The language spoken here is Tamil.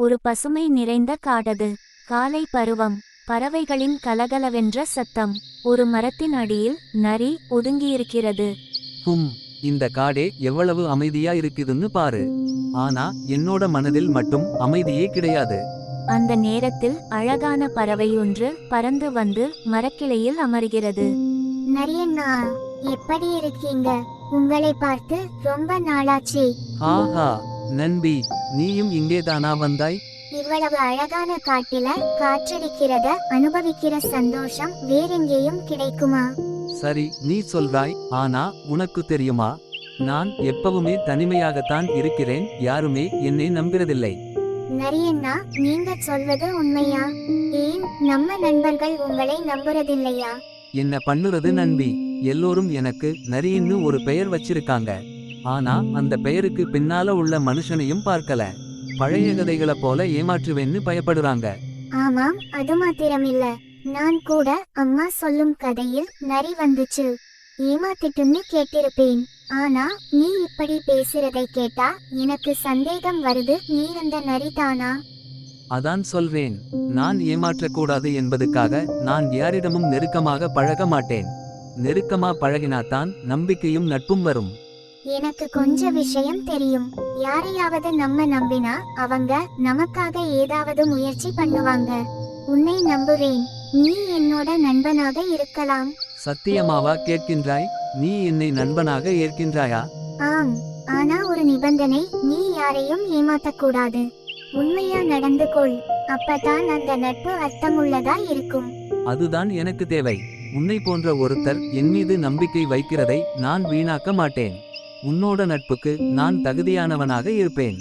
ஒரு பசுமை நிறைந்த காடது. காலை பருவம். பறவைகளின் கலகலவென்ற சத்தம். ஒரு மரத்தின் அடியில் நரி ஒதுங்கியிருக்கிறது. இந்த காடே எவ்வளவு அமைதியா இருக்குதுன்னு பாரு. ஆனா என்னோட மனதில் மட்டும் அமைதியே கிடையாது. அந்த நேரத்தில் அழகான பறவை ஒன்று பறந்து வந்து மரக்கிளையில் அமர்கிறது. நரியண்ணா, எப்படி இருக்கீங்க? உங்களை பார்த்து ரொம்ப நாளாச்சு. ஆஹா நண்பி, நீயும் இங்கேதானா வந்தாய்? இவ்வளவு அழகான காட்டில காற்றடிக்கிறத அனுபவிக்கிற சந்தோஷம் வேறெங்கேயும் கிடைக்குமா? சரி, நீ சொல்றாய். ஆனா உனக்கு தெரியுமா, நான் எப்பவுமே தனிமையாகத்தான் இருக்கிறேன். யாருமே என்னை நம்புறதில்லை. நரியண்ணா, நீங்க சொல்வது உண்மையா? ஏன் நம்ம நண்பர்கள் உங்களை நம்புறதில்லையா? என்ன பண்ணுறது நண்பி, எல்லோரும் எனக்கு நரின்னு ஒரு பெயர் வச்சிருக்காங்க. ஆனா அந்த பெயருக்கு பின்னால உள்ள மனுஷனையும் பார்க்கல. பழைய கதைகளை போல ஏமாற்றுவேன்னு பயப்படுறாங்க. ஆமாம், அது மாத்திரமில்ல. நான் கூட அம்மா சொல்லும் கதையில் நரி வந்துச்சு, ஏமாத்திட்டுன்னு கேட்டிருப்பேன். ஆனா நீ இப்படி பேசுறதை கேட்டா எனக்கு சந்தேகம் வருது. நீ அந்த நரிதானா? அதான் சொல்வேன், நான் ஏமாற்றக்கூடாது என்பதுக்காக நான் யாரிடமும் நெருக்கமாக பழக மாட்டேன். நெருக்கமா பழகினாதான் நம்பிக்கையும் நட்பும் வரும். எனக்கு கொஞ்ச விஷயம் தெரியும். யாரையாவது நம்ம நம்பினா அவங்க நமக்காக ஏதாவது முயற்சி பண்ணுவாங்க. உன்னை நம்புறேன். நீ என்னோட நண்பனாக இருக்கலாம். சத்தியமாவா கேட்கின்றாய்? நீ என்னை நண்பனாக ஏற்கின்றாயா? ஆம், ஆனா ஒரு நிபந்தனை. நீ யாரையும் ஏமாத்தக்கூடாது. உண்மையா நடந்து கொள். அப்பதான் அந்த நட்பு அர்த்தமுள்ளதா இருக்கும். அதுதான் எனக்கு தேவை. உன்னை போன்ற ஒருத்தர் என் மீது நம்பிக்கை வைக்கிறதை நான் வீணாக்க மாட்டேன். உன்னோட நட்புக்கு நான் தகுதியானவனாக இருப்பேன்.